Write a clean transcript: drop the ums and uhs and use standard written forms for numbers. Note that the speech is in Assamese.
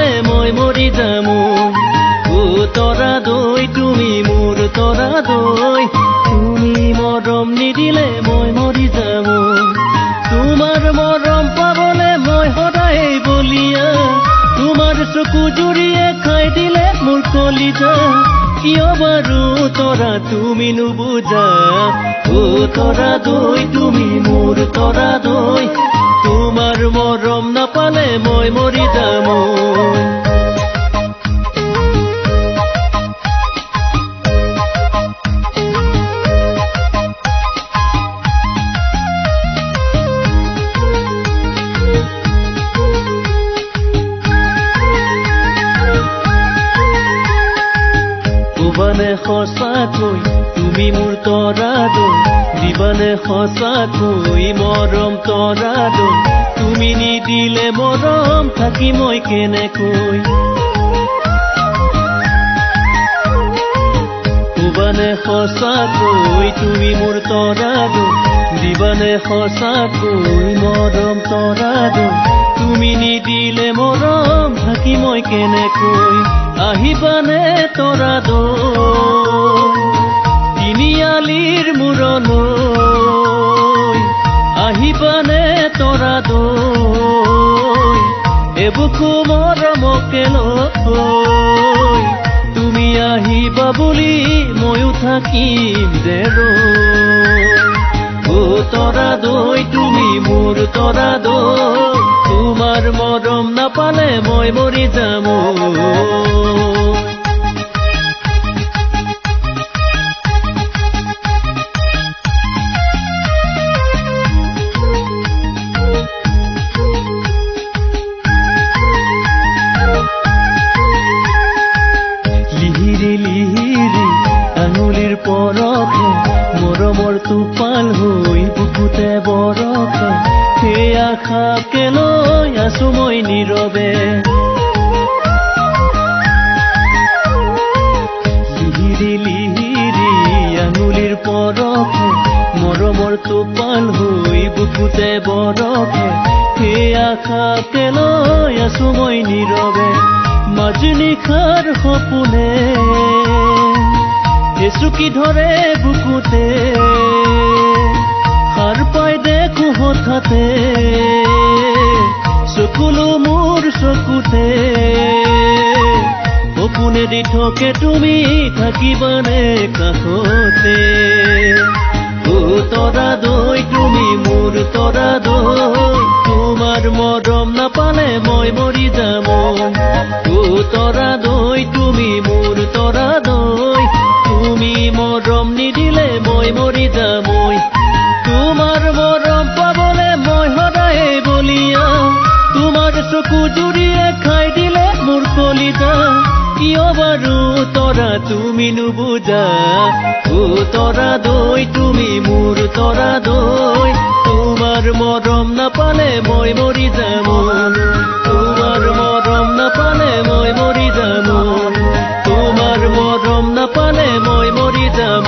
নাপালে মই মৰি যাম ও তৰা দৈ তুমি মোৰ তৰা দৈ তুমি মৰম নিদিলে মই মৰি যাম তোমাৰ মৰম পাবলে মই সদায় বলিয়া তোমাৰ চকু জুৰিয়ে খাই দিলে মোৰ কলিজা কিয় বাৰু তৰা তুমি নুবুজা ও তৰা দৈ তুমি মোৰ তৰা দৈ তোমাৰ মৰম নাপালে মই মৰি যাম দিবানে সঁচাকৈ তুমি মোৰ তৰা দৈ দিবানে সঁচাকৈ মৰম তৰা দৈ তুমি নিদিলে মৰম থাকি মই কেনেকৈ দিবানে সঁচাকৈ তুমি মোৰ তৰা দৈ দিবানে সঁচাকৈ মৰম তৰা দৈ তুমি নিদিলে মৰম থাকি মই কেনেকৈ আহিবানে তৰা দৈ তিনিআলিৰ মূৰলৈ আহিবানে তৰা দৈ এবুকু মৰমকে লৈ তুমি আহিবা বুলি ময়ো থাকিম যে ও তৰা দৈ তুমি মোৰ তৰা দৈ তোমাৰ মৰম নাপালে মই মৰি যাম লিহিৰি লিহিৰি আঙুলিৰ পৰশে মৰমৰ টোপাল হৈ বুকুতে বৰফে সেই আশাকে লৈ আছো মই নীৰৱে লিহিৰি লিহিৰি আঙুলিৰ পৰশে মৰমৰ টোপাল হৈ বুকুতে বৰফে সেই আশাকে লৈ আছো মই নীৰৱে মাজনিশাৰ সপোনে এচুকি ধৰে বুকুতে সাৰ পাই দেখো হঠাতে চকুলো মোৰ চকুতে সপোনে দি থাকে তুমি থাকিবানে কাষতে ও তৰা দৈ তুমি মোৰ তৰা দৈ তোমাৰ মৰম নাপালে মই মৰি যাম ও তৰা দৈ তুমি মোৰ তৰা দৈ তুমি মৰম নিদিলে মই মৰি যাম তোমাৰ মৰম পাবলে মই সদায় বলিয়া তোমাৰ চকু জুৰিয়ে খাই দিলে মোৰ কলিজা কিয় বাৰু তৰা তুমি নুবুজা ও তৰা দৈ তুমি মোৰ তৰা দৈ তোমাৰ মৰম নাপালে মই মৰি যাম তোমাৰ মৰম নাপালে মই মৰি যাম তোমাৰ মৰম নাপালে মই মৰি যাম